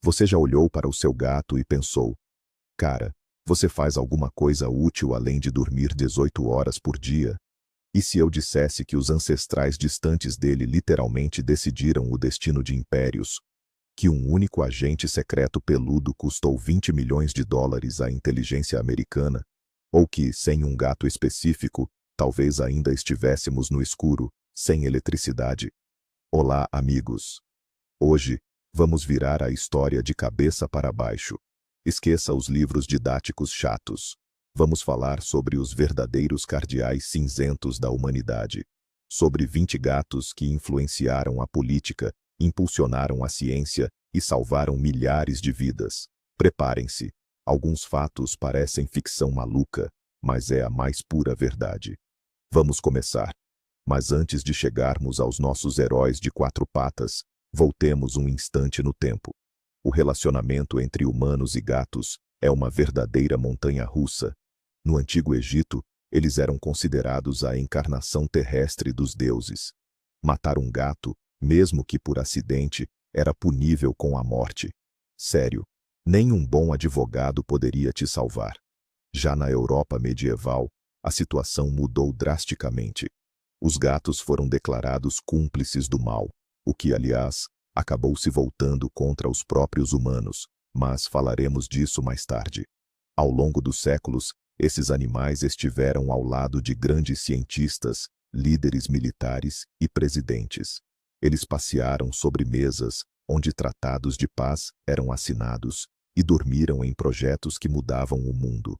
Você já olhou para o seu gato e pensou: cara, você faz alguma coisa útil além de dormir 18 horas por dia? E se eu dissesse que os ancestrais distantes dele literalmente decidiram o destino de impérios? Que um único agente secreto peludo custou 20 milhões de dólares à inteligência americana? Ou que, sem um gato específico, talvez ainda estivéssemos no escuro, sem eletricidade? Olá, amigos! Hoje, vamos virar a história de cabeça para baixo. Esqueça os livros didáticos chatos. Vamos falar sobre os verdadeiros cardeais cinzentos da humanidade. Sobre 20 gatos que influenciaram a política, impulsionaram a ciência e salvaram milhares de vidas. Preparem-se. Alguns fatos parecem ficção maluca, mas é a mais pura verdade. Vamos começar. Mas antes de chegarmos aos nossos heróis de quatro patas, voltemos um instante no tempo. O relacionamento entre humanos e gatos é uma verdadeira montanha-russa. No Antigo Egito, eles eram considerados a encarnação terrestre dos deuses. Matar um gato, mesmo que por acidente, era punível com a morte. Sério, nem um bom advogado poderia te salvar. Já na Europa medieval, a situação mudou drasticamente. Os gatos foram declarados cúmplices do mal, o que, aliás, acabou se voltando contra os próprios humanos, mas falaremos disso mais tarde. Ao longo dos séculos, esses animais estiveram ao lado de grandes cientistas, líderes militares e presidentes. Eles passearam sobre mesas, onde tratados de paz eram assinados, e dormiram em projetos que mudavam o mundo.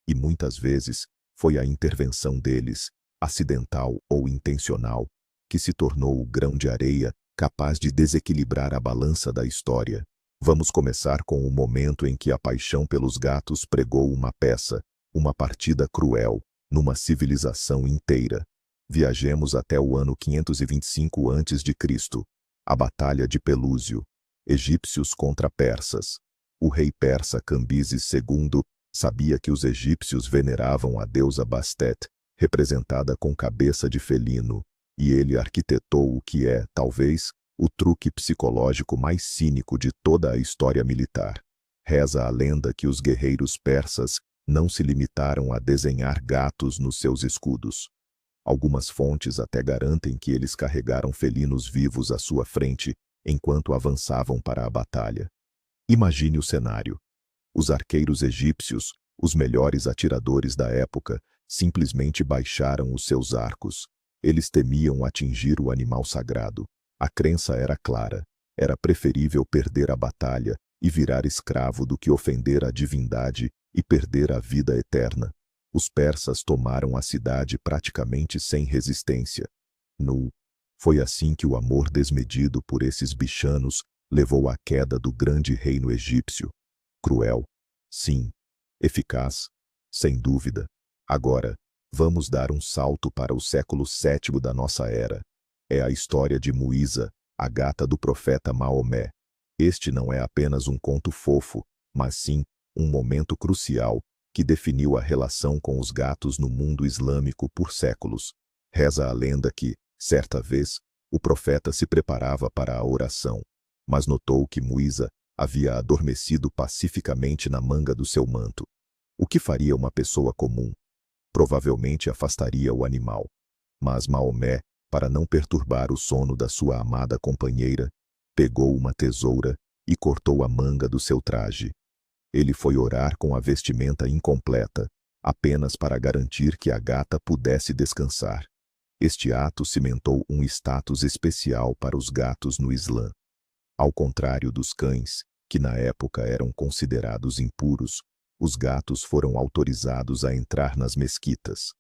E muitas vezes, foi a intervenção deles, acidental ou intencional, que se tornou o grão de areia capaz de desequilibrar a balança da história. Vamos começar com o momento em que a paixão pelos gatos pregou uma peça, uma partida cruel, numa civilização inteira. Viajemos até o ano 525 a.C., a Batalha de Pelúsio, egípcios contra persas. O rei persa Cambises II sabia que os egípcios veneravam a deusa Bastet, representada com cabeça de felino, e ele arquitetou o que é, talvez, o truque psicológico mais cínico de toda a história militar. Reza a lenda que os guerreiros persas não se limitaram a desenhar gatos nos seus escudos. Algumas fontes até garantem que eles carregaram felinos vivos à sua frente enquanto avançavam para a batalha. Imagine o cenário. Os arqueiros egípcios, os melhores atiradores da época, simplesmente baixaram os seus arcos. Eles temiam atingir o animal sagrado. A crença era clara. Era preferível perder a batalha e virar escravo do que ofender a divindade e perder a vida eterna. Os persas tomaram a cidade praticamente sem resistência. Foi assim que o amor desmedido por esses bichanos levou à queda do grande reino egípcio. Cruel? Sim. Eficaz? Sem dúvida. Agora, vamos dar um salto para o século VII da nossa era. É a história de Muísa, a gata do profeta Maomé. Este não é apenas um conto fofo, mas sim um momento crucial que definiu a relação com os gatos no mundo islâmico por séculos. Reza a lenda que, certa vez, o profeta se preparava para a oração, mas notou que Muísa havia adormecido pacificamente na manga do seu manto. O que faria uma pessoa comum? Provavelmente afastaria o animal. Mas Maomé, para não perturbar o sono da sua amada companheira, pegou uma tesoura e cortou a manga do seu traje. Ele foi orar com a vestimenta incompleta, apenas para garantir que a gata pudesse descansar. Este ato cimentou um status especial para os gatos no Islã. Ao contrário dos cães, que na época eram considerados impuros, os gatos foram autorizados a entrar nas mesquitas.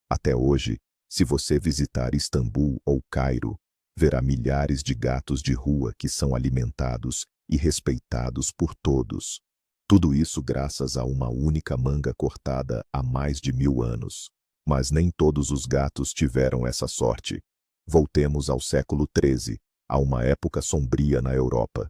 Até hoje, se você visitar Istambul ou Cairo, verá milhares de gatos de rua que são alimentados e respeitados por todos. Tudo isso graças a uma única manga cortada há mais de 1000 anos. Mas nem todos os gatos tiveram essa sorte. Voltemos ao século XIII, a uma época sombria na Europa.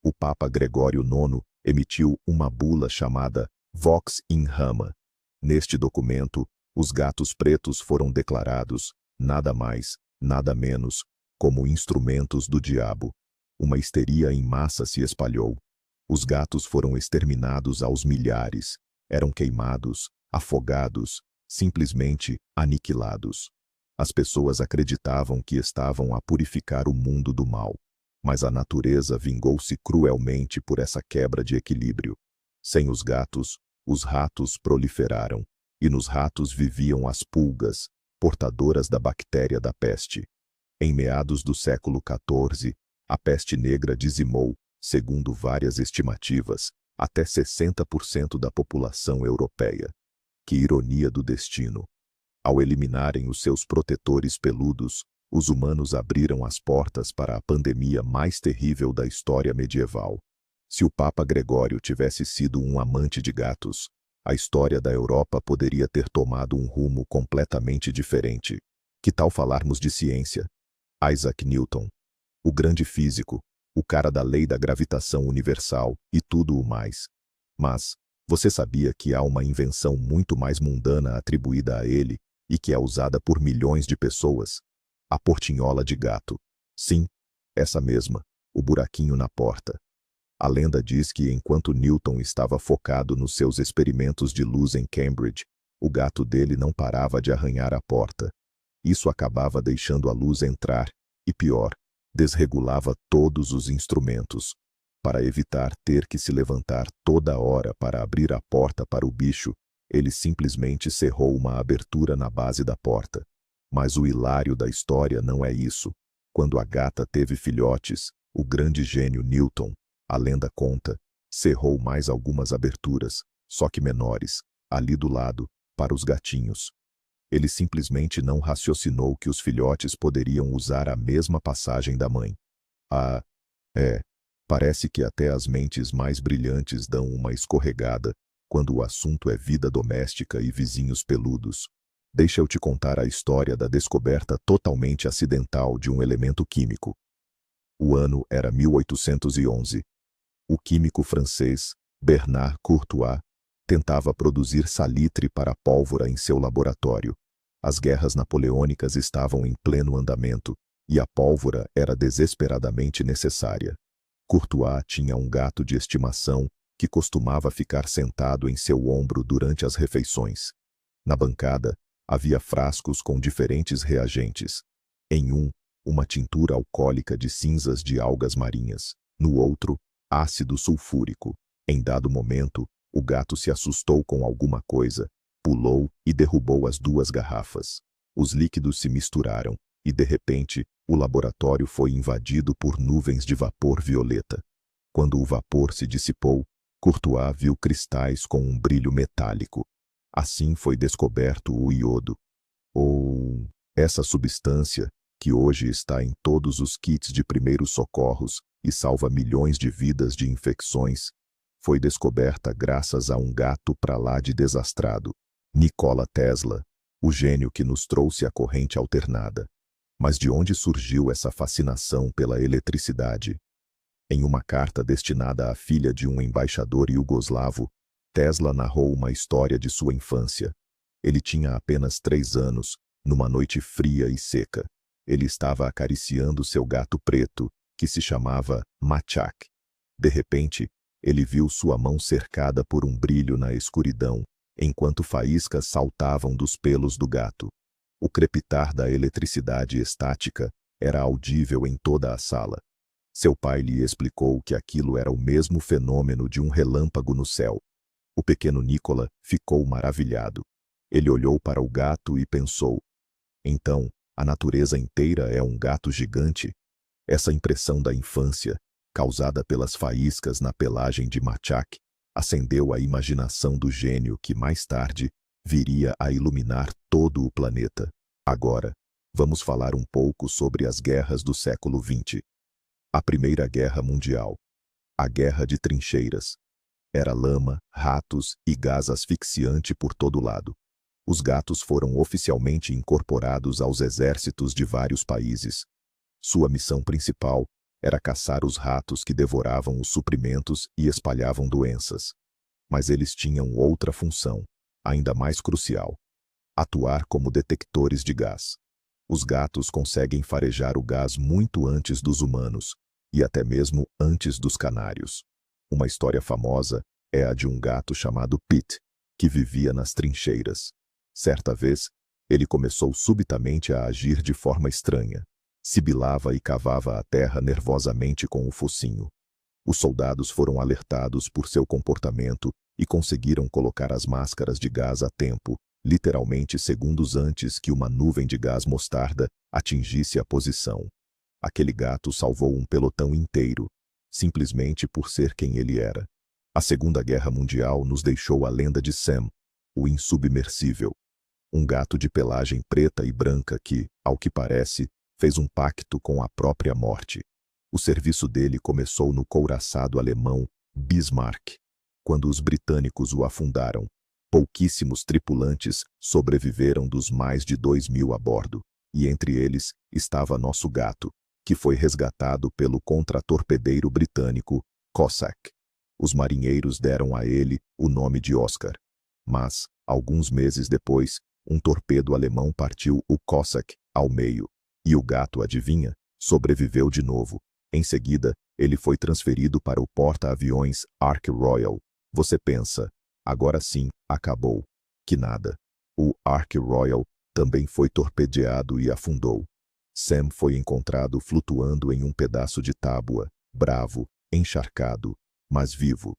O Papa Gregório IX emitiu uma bula chamada Vox in Rama. Neste documento, os gatos pretos foram declarados, nada mais, nada menos, como instrumentos do diabo. Uma histeria em massa se espalhou. Os gatos foram exterminados aos milhares, eram queimados, afogados, simplesmente aniquilados. As pessoas acreditavam que estavam a purificar o mundo do mal, mas a natureza vingou-se cruelmente por essa quebra de equilíbrio. Sem os gatos, os ratos proliferaram, e nos ratos viviam as pulgas, portadoras da bactéria da peste. Em meados do século XIV, a peste negra dizimou, segundo várias estimativas, até 60% da população europeia. Que ironia do destino! Ao eliminarem os seus protetores peludos, os humanos abriram as portas para a pandemia mais terrível da história medieval. Se o Papa Gregório tivesse sido um amante de gatos, a história da Europa poderia ter tomado um rumo completamente diferente. Que tal falarmos de ciência? Isaac Newton, o grande físico, o cara da lei da gravitação universal e tudo o mais. Mas, você sabia que há uma invenção muito mais mundana atribuída a ele e que é usada por milhões de pessoas? A portinhola de gato. Sim, essa mesma, o buraquinho na porta. A lenda diz que enquanto Newton estava focado nos seus experimentos de luz em Cambridge, o gato dele não parava de arranhar a porta. Isso acabava deixando a luz entrar, e pior, desregulava todos os instrumentos. Para evitar ter que se levantar toda hora para abrir a porta para o bicho, ele simplesmente cerrou uma abertura na base da porta. Mas o hilário da história não é isso. Quando a gata teve filhotes, o grande gênio Newton, a lenda conta, cerrou mais algumas aberturas, só que menores, ali do lado, para os gatinhos. Ele simplesmente não raciocinou que os filhotes poderiam usar a mesma passagem da mãe. Parece que até as mentes mais brilhantes dão uma escorregada quando o assunto é vida doméstica e vizinhos peludos. Deixa eu te contar a história da descoberta totalmente acidental de um elemento químico. O ano era 1811. O químico francês, Bernard Courtois, tentava produzir salitre para pólvora em seu laboratório. As guerras napoleônicas estavam em pleno andamento, e a pólvora era desesperadamente necessária. Courtois tinha um gato de estimação que costumava ficar sentado em seu ombro durante as refeições. Na bancada, havia frascos com diferentes reagentes. Em um, uma tintura alcoólica de cinzas de algas marinhas. No outro, ácido sulfúrico. Em dado momento, o gato se assustou com alguma coisa, pulou e derrubou as duas garrafas. Os líquidos se misturaram e, de repente, o laboratório foi invadido por nuvens de vapor violeta. Quando o vapor se dissipou, Courtois viu cristais com um brilho metálico. Assim foi descoberto o iodo. Ou essa substância, que hoje está em todos os kits de primeiros socorros e salva milhões de vidas de infecções, foi descoberta graças a um gato pra lá de desastrado. Nikola Tesla, o gênio que nos trouxe a corrente alternada. Mas de onde surgiu essa fascinação pela eletricidade? Em uma carta destinada à filha de um embaixador iugoslavo, Tesla narrou uma história de sua infância. Ele tinha apenas 3 anos, numa noite fria e seca. Ele estava acariciando seu gato preto, que se chamava Mačak. De repente, ele viu sua mão cercada por um brilho na escuridão, enquanto faíscas saltavam dos pelos do gato. O crepitar da eletricidade estática era audível em toda a sala. Seu pai lhe explicou que aquilo era o mesmo fenômeno de um relâmpago no céu. O pequeno Nikola ficou maravilhado. Ele olhou para o gato e pensou: então, a natureza inteira é um gato gigante? Essa impressão da infância, causada pelas faíscas na pelagem de Mačak, acendeu a imaginação do gênio que mais tarde viria a iluminar todo o planeta. Agora, vamos falar um pouco sobre as guerras do século XX. A Primeira Guerra Mundial. A Guerra de Trincheiras. Era lama, ratos e gás asfixiante por todo lado. Os gatos foram oficialmente incorporados aos exércitos de vários países. Sua missão principal era caçar os ratos que devoravam os suprimentos e espalhavam doenças. Mas eles tinham outra função, ainda mais crucial: atuar como detectores de gás. Os gatos conseguem farejar o gás muito antes dos humanos, e até mesmo antes dos canários. Uma história famosa é a de um gato chamado Pete, que vivia nas trincheiras. Certa vez, ele começou subitamente a agir de forma estranha. Sibilava e cavava a terra nervosamente com o focinho. Os soldados foram alertados por seu comportamento e conseguiram colocar as máscaras de gás a tempo, literalmente segundos antes que uma nuvem de gás mostarda atingisse a posição. Aquele gato salvou um pelotão inteiro, simplesmente por ser quem ele era. A Segunda Guerra Mundial nos deixou a lenda de Sam, o insubmersível. Um gato de pelagem preta e branca que, ao que parece, fez um pacto com a própria morte. O serviço dele começou no couraçado alemão Bismarck. Quando os britânicos o afundaram, pouquíssimos tripulantes sobreviveram dos mais de 2.000 a bordo, e entre eles estava nosso gato, que foi resgatado pelo contratorpedeiro britânico Cossack. Os marinheiros deram a ele o nome de Oscar. Mas, alguns meses depois, um torpedo alemão partiu o Cossack ao meio, e o gato, adivinha, sobreviveu de novo. Em seguida, ele foi transferido para o porta-aviões Ark Royal. Você pensa, agora sim, acabou. Que nada. O Ark Royal também foi torpedeado e afundou. Sam foi encontrado flutuando em um pedaço de tábua, bravo, encharcado, mas vivo.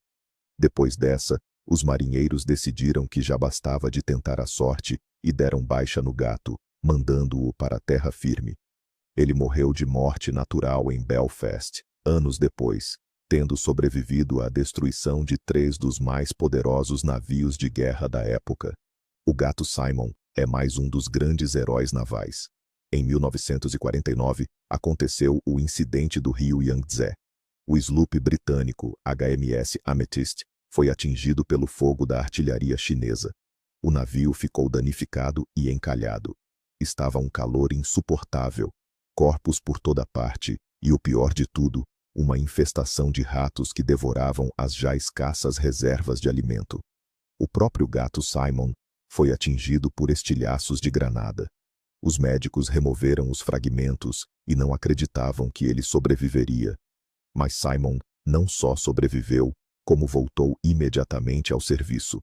Depois dessa, os marinheiros decidiram que já bastava de tentar a sorte e deram baixa no gato, mandando-o para a terra firme. Ele morreu de morte natural em Belfast, anos depois, tendo sobrevivido à destruição de 3 dos mais poderosos navios de guerra da época. O gato Simon é mais um dos grandes heróis navais. Em 1949, aconteceu o incidente do rio Yangtze. O sloop britânico HMS Amethyst foi atingido pelo fogo da artilharia chinesa. O navio ficou danificado e encalhado. Estava um calor insuportável, corpos por toda parte e, o pior de tudo, uma infestação de ratos que devoravam as já escassas reservas de alimento. O próprio gato Simon foi atingido por estilhaços de granada. Os médicos removeram os fragmentos e não acreditavam que ele sobreviveria. Mas Simon não só sobreviveu, como voltou imediatamente ao serviço.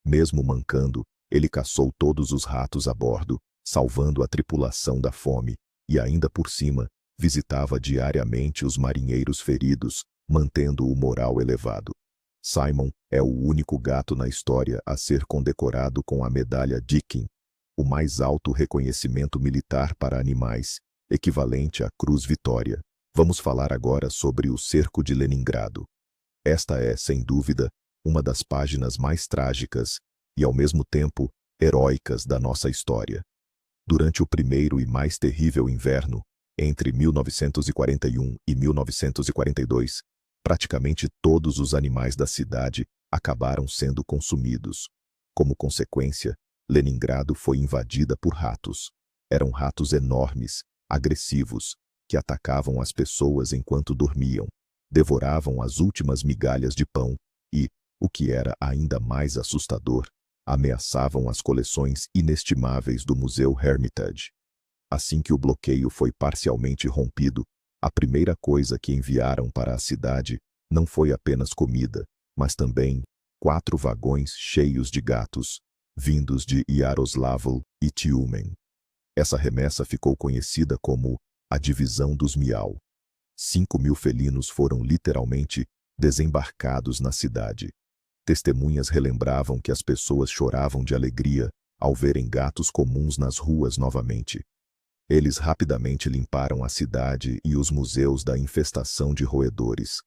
Mesmo mancando, ele caçou todos os ratos a bordo, salvando a tripulação da fome, e ainda por cima, visitava diariamente os marinheiros feridos, mantendo o moral elevado. Simon é o único gato na história a ser condecorado com a medalha Dickin, o mais alto reconhecimento militar para animais, equivalente à Cruz Vitória. Vamos falar agora sobre o Cerco de Leningrado. Esta é, sem dúvida, uma das páginas mais trágicas e, ao mesmo tempo, heróicas da nossa história. Durante o primeiro e mais terrível inverno, entre 1941 e 1942, praticamente todos os animais da cidade acabaram sendo consumidos. Como consequência, Leningrado foi invadida por ratos. Eram ratos enormes, agressivos, que atacavam as pessoas enquanto dormiam, devoravam as últimas migalhas de pão e, o que era ainda mais assustador, ameaçavam as coleções inestimáveis do Museu Hermitage. Assim que o bloqueio foi parcialmente rompido, a primeira coisa que enviaram para a cidade não foi apenas comida, mas também 4 vagões cheios de gatos, vindos de Yaroslavl e Tiumen. Essa remessa ficou conhecida como a Divisão dos Miau. 5.000 felinos foram literalmente desembarcados na cidade. Testemunhas relembravam que as pessoas choravam de alegria ao verem gatos comuns nas ruas novamente. Eles rapidamente limparam a cidade e os museus da infestação de roedores.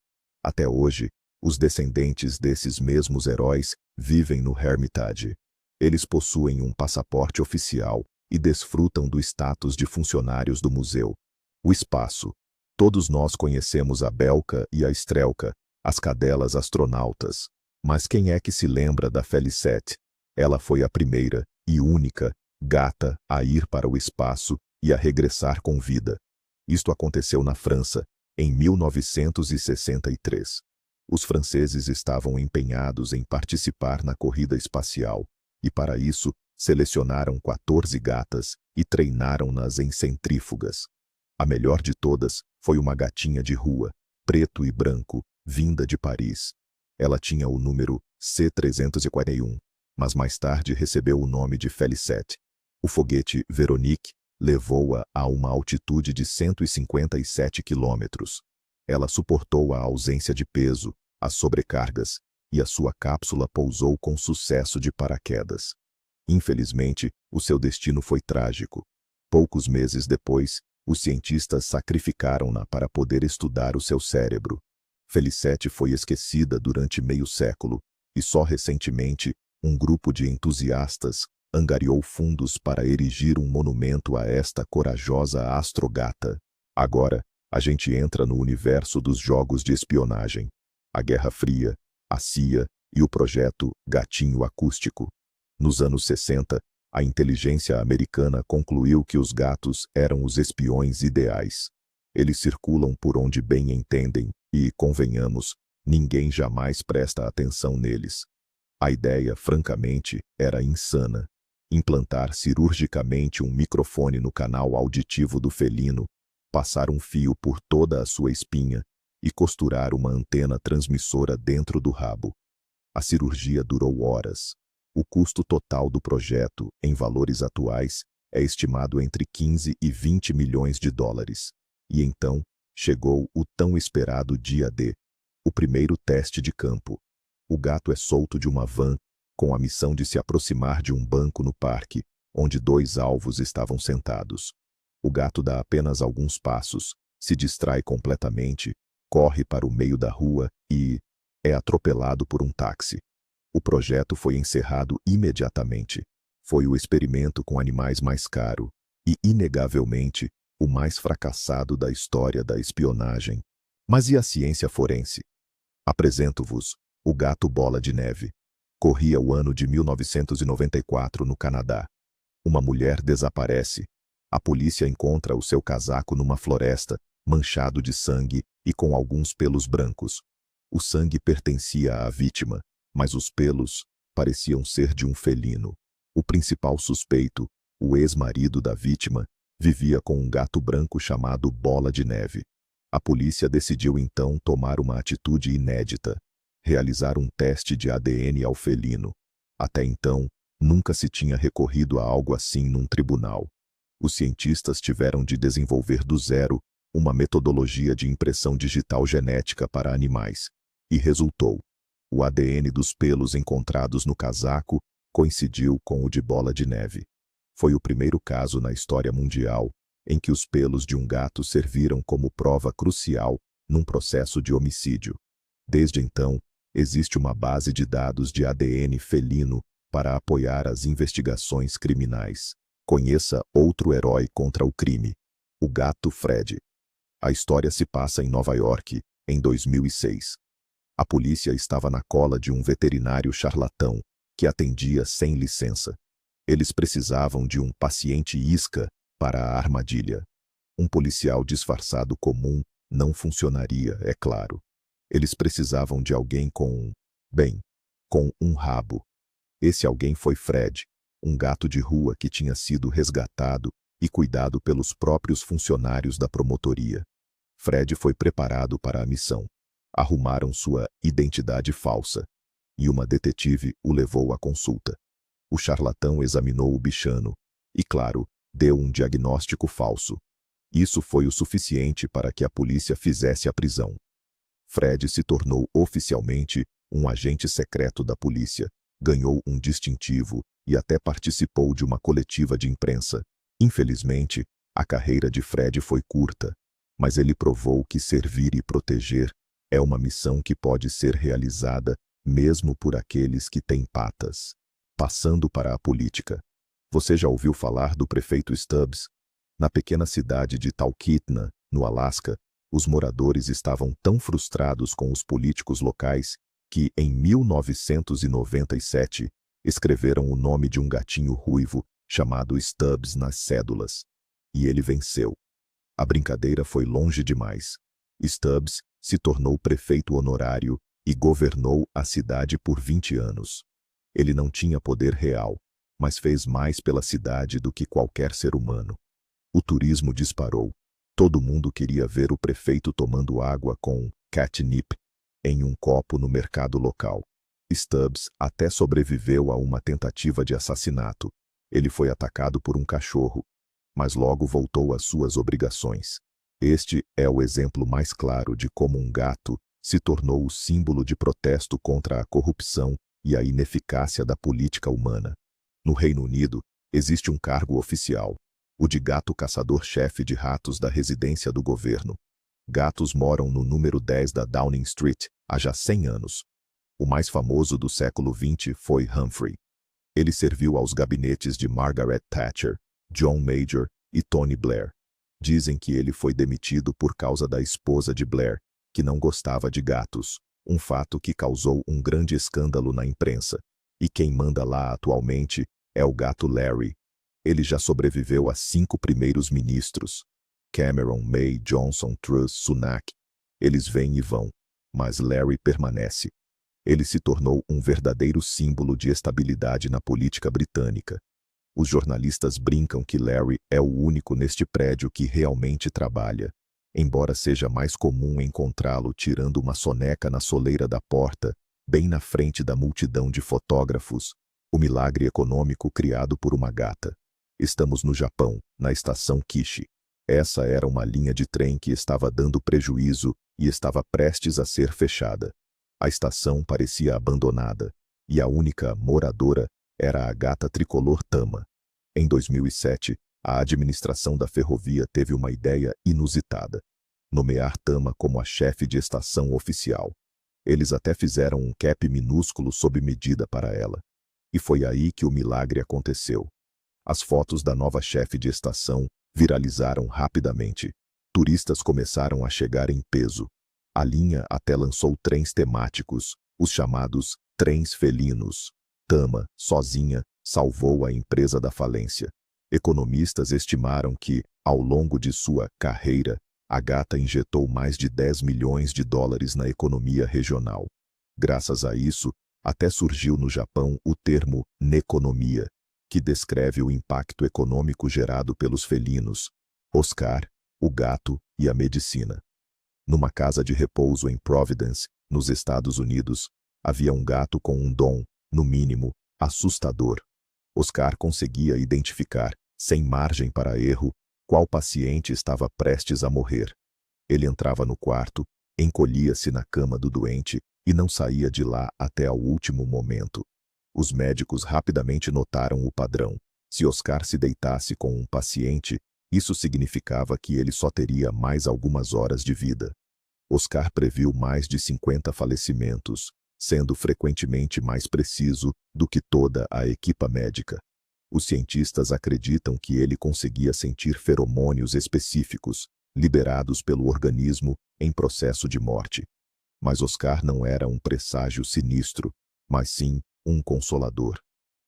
Até hoje, os descendentes desses mesmos heróis vivem no Hermitage. Eles possuem um passaporte oficial e desfrutam do status de funcionários do museu. O espaço. Todos nós conhecemos a Belka e a Strelka, as cadelas astronautas. Mas quem é que se lembra da Felicette? Ela foi a primeira e única gata a ir para o espaço e a regressar com vida. Isto aconteceu na França, em 1963. Os franceses estavam empenhados em participar na corrida espacial, e para isso selecionaram 14 gatas e treinaram-nas em centrífugas. A melhor de todas foi uma gatinha de rua, preto e branco, vinda de Paris. Ela tinha o número C-341, mas mais tarde recebeu o nome de Felicette. O foguete Veronique levou-a a uma altitude de 157 quilômetros. Ela suportou a ausência de peso, as sobrecargas, e a sua cápsula pousou com sucesso de paraquedas. Infelizmente, o seu destino foi trágico. Poucos meses depois, os cientistas sacrificaram-na para poder estudar o seu cérebro. Felicette foi esquecida durante meio século, e só recentemente, um grupo de entusiastas angariou fundos para erigir um monumento a esta corajosa astrogata. Agora, a gente entra no universo dos jogos de espionagem. A Guerra Fria, a CIA e o projeto Gatinho Acústico. Nos anos 60, a inteligência americana concluiu que os gatos eram os espiões ideais. Eles circulam por onde bem entendem e, convenhamos, ninguém jamais presta atenção neles. A ideia, francamente, era insana. Implantar cirurgicamente um microfone no canal auditivo do felino, passar um fio por toda a sua espinha e costurar uma antena transmissora dentro do rabo. A cirurgia durou horas. O custo total do projeto, em valores atuais, é estimado entre 15 e 20 milhões de dólares. E então, chegou o tão esperado dia D, o primeiro teste de campo. O gato é solto de uma van, com a missão de se aproximar de um banco no parque, onde 2 alvos estavam sentados. O gato dá apenas alguns passos, se distrai completamente, corre para o meio da rua e é atropelado por um táxi. O projeto foi encerrado imediatamente. Foi o experimento com animais mais caro e, inegavelmente, o mais fracassado da história da espionagem. Mas e a ciência forense? Apresento-vos o gato Bola de Neve. Corria o ano de 1994 no Canadá. Uma mulher desaparece. A polícia encontra o seu casaco numa floresta, manchado de sangue e com alguns pelos brancos. O sangue pertencia à vítima, mas os pelos pareciam ser de um felino. O principal suspeito, o ex-marido da vítima, vivia com um gato branco chamado Bola de Neve. A polícia decidiu então tomar uma atitude inédita: realizar um teste de ADN ao felino. Até então, nunca se tinha recorrido a algo assim num tribunal. Os cientistas tiveram de desenvolver do zero uma metodologia de impressão digital genética para animais. E resultou. O ADN dos pelos encontrados no casaco coincidiu com o de Bola de Neve. Foi o primeiro caso na história mundial em que os pelos de um gato serviram como prova crucial num processo de homicídio. Desde então, existe uma base de dados de ADN felino para apoiar as investigações criminais. Conheça outro herói contra o crime: o gato Fred. A história se passa em Nova York, em 2006. A polícia estava na cola de um veterinário charlatão que atendia sem licença. Eles precisavam de um paciente isca para a armadilha. Um policial disfarçado comum não funcionaria, é claro. Eles precisavam de alguém com um rabo. Esse alguém foi Fred, um gato de rua que tinha sido resgatado e cuidado pelos próprios funcionários da promotoria. Fred foi preparado para a missão. Arrumaram sua identidade falsa, e uma detetive o levou à consulta. O charlatão examinou o bichano e, claro, deu um diagnóstico falso. Isso foi o suficiente para que a polícia fizesse a prisão. Fred se tornou oficialmente um agente secreto da polícia, ganhou um distintivo e até participou de uma coletiva de imprensa. Infelizmente, a carreira de Fred foi curta, mas ele provou que servir e proteger é uma missão que pode ser realizada mesmo por aqueles que têm patas. Passando para a política. Você já ouviu falar do prefeito Stubbs? Na pequena cidade de Talkeetna, no Alasca, os moradores estavam tão frustrados com os políticos locais que, em 1997, escreveram o nome de um gatinho ruivo chamado Stubbs nas cédulas. E ele venceu. A brincadeira foi longe demais. Stubbs se tornou prefeito honorário e governou a cidade por 20 anos. Ele não tinha poder real, mas fez mais pela cidade do que qualquer ser humano. O turismo disparou. Todo mundo queria ver o prefeito tomando água com catnip. em um copo no mercado local. Stubbs até sobreviveu a uma tentativa de assassinato. Ele foi atacado por um cachorro, mas logo voltou às suas obrigações. Este é o exemplo mais claro de como um gato se tornou o símbolo de protesto contra a corrupção e a ineficácia da política humana. No Reino Unido, existe um cargo oficial, o de gato caçador-chefe de ratos da residência do governo. Gatos moram no número 10 da Downing Street há já 100 anos. O mais famoso do século XX foi Humphrey. Ele serviu aos gabinetes de Margaret Thatcher, John Major e Tony Blair. Dizem que ele foi demitido por causa da esposa de Blair, que não gostava de gatos, um fato que causou um grande escândalo na imprensa. E quem manda lá atualmente é o gato Larry. Ele já sobreviveu a 5 primeiros ministros. Cameron, May, Johnson, Truss, Sunak. Eles vêm e vão, mas Larry permanece. Ele se tornou um verdadeiro símbolo de estabilidade na política britânica. Os jornalistas brincam que Larry é o único neste prédio que realmente trabalha, embora seja mais comum encontrá-lo tirando uma soneca na soleira da porta, bem na frente da multidão de fotógrafos. O milagre econômico criado por uma gata. Estamos no Japão, na estação Kishi. Essa era uma linha de trem que estava dando prejuízo e estava prestes a ser fechada. A estação parecia abandonada, e a única moradora era a gata tricolor Tama. Em 2007, a administração da ferrovia teve uma ideia inusitada: nomear Tama como a chefe de estação oficial. Eles até fizeram um cap minúsculo sob medida para ela. E foi aí que o milagre aconteceu. As fotos da nova chefe de estação viralizaram rapidamente. Turistas começaram a chegar em peso. A linha até lançou trens temáticos, os chamados trens felinos. Tama, sozinha, salvou a empresa da falência. Economistas estimaram que, ao longo de sua carreira, a gata injetou mais de 10 milhões de dólares na economia regional. Graças a isso, até surgiu no Japão o termo neconomia, que descreve o impacto econômico gerado pelos felinos, Oscar, o gato e a medicina. Numa casa de repouso em Providence, nos Estados Unidos, havia um gato com um dom, no mínimo, assustador. Oscar conseguia identificar, sem margem para erro, qual paciente estava prestes a morrer. Ele entrava no quarto, encolhia-se na cama do doente e não saía de lá até ao último momento. Os médicos rapidamente notaram o padrão. Se Oscar se deitasse com um paciente, isso significava que ele só teria mais algumas horas de vida. Oscar previu mais de 50 falecimentos, sendo frequentemente mais preciso do que toda a equipa médica. Os cientistas acreditam que ele conseguia sentir feromônios específicos, liberados pelo organismo em processo de morte. Mas Oscar não era um presságio sinistro, mas sim um consolador.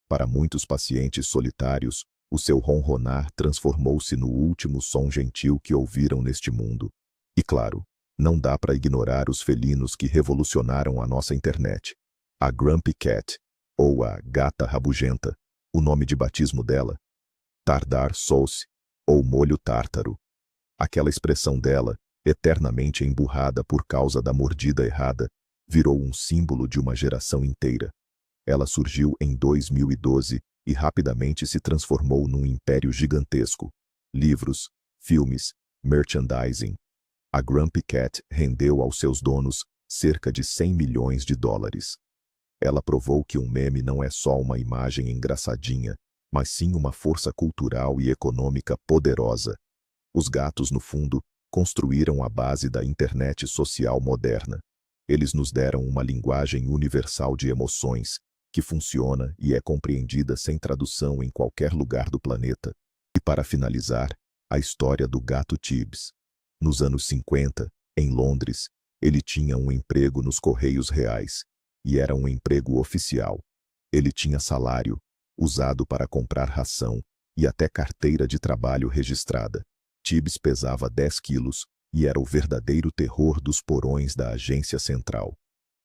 Para muitos pacientes solitários, o seu ronronar transformou-se no último som gentil que ouviram neste mundo. E claro, não dá para ignorar os felinos que revolucionaram a nossa internet. A Grumpy Cat, ou a Gata Rabugenta, o nome de batismo dela, Tardar Sauce, ou molho tártaro. Aquela expressão dela, eternamente emburrada por causa da mordida errada, virou um símbolo de uma geração inteira. Ela surgiu em 2012 e rapidamente se transformou num império gigantesco. Livros, filmes, merchandising. A Grumpy Cat rendeu aos seus donos cerca de 100 milhões de dólares. Ela provou que um meme não é só uma imagem engraçadinha, mas sim uma força cultural e econômica poderosa. Os gatos, no fundo, construíram a base da internet social moderna. Eles nos deram uma linguagem universal de emoções, que funciona e é compreendida sem tradução em qualquer lugar do planeta. E para finalizar, a história do gato Tibbs. Nos anos 50, em Londres, ele tinha um emprego nos Correios Reais, e era um emprego oficial. Ele tinha salário, usado para comprar ração, e até carteira de trabalho registrada. Tibbs pesava 10 quilos, e era o verdadeiro terror dos porões da agência central.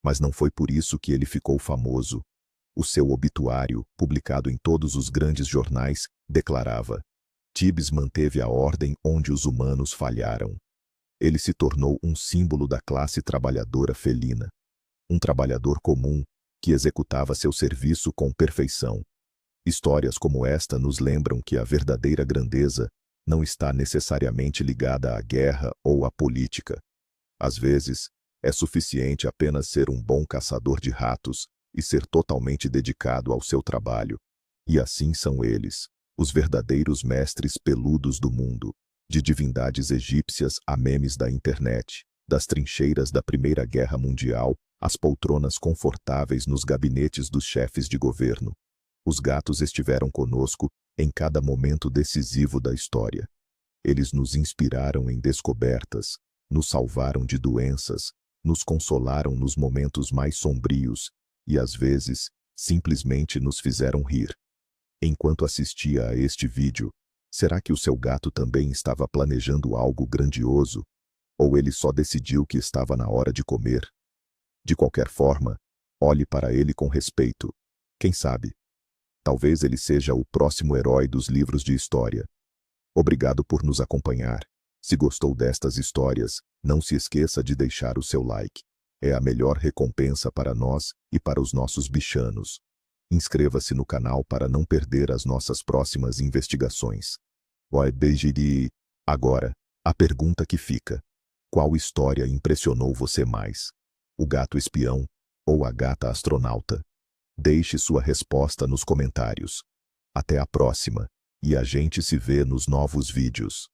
Mas não foi por isso que ele ficou famoso. O seu obituário, publicado em todos os grandes jornais, declarava: Tibbs manteve a ordem onde os humanos falharam. Ele se tornou um símbolo da classe trabalhadora felina. um trabalhador comum que executava seu serviço com perfeição. Histórias como esta nos lembram que a verdadeira grandeza não está necessariamente ligada à guerra ou à política. Às vezes, é suficiente apenas ser um bom caçador de ratos e ser totalmente dedicado ao seu trabalho. E assim são eles, os verdadeiros mestres peludos do mundo, de divindades egípcias a memes da internet, das trincheiras da Primeira Guerra Mundial às poltronas confortáveis nos gabinetes dos chefes de governo. Os gatos estiveram conosco em cada momento decisivo da história. Eles nos inspiraram em descobertas, nos salvaram de doenças, nos consolaram nos momentos mais sombrios e, às vezes, simplesmente nos fizeram rir. Enquanto assistia a este vídeo, será que o seu gato também estava planejando algo grandioso? Ou ele só decidiu que estava na hora de comer? De qualquer forma, olhe para ele com respeito. Quem sabe? Talvez ele seja o próximo herói dos livros de história. Obrigado por nos acompanhar. Se gostou destas histórias, não se esqueça de deixar o seu like. É a melhor recompensa para nós e para os nossos bichanos. Inscreva-se no canal para não perder as nossas próximas investigações. Agora, a pergunta que fica: qual história impressionou você mais? O gato espião ou a gata astronauta? Deixe sua resposta nos comentários. Até a próxima, e a gente se vê nos novos vídeos.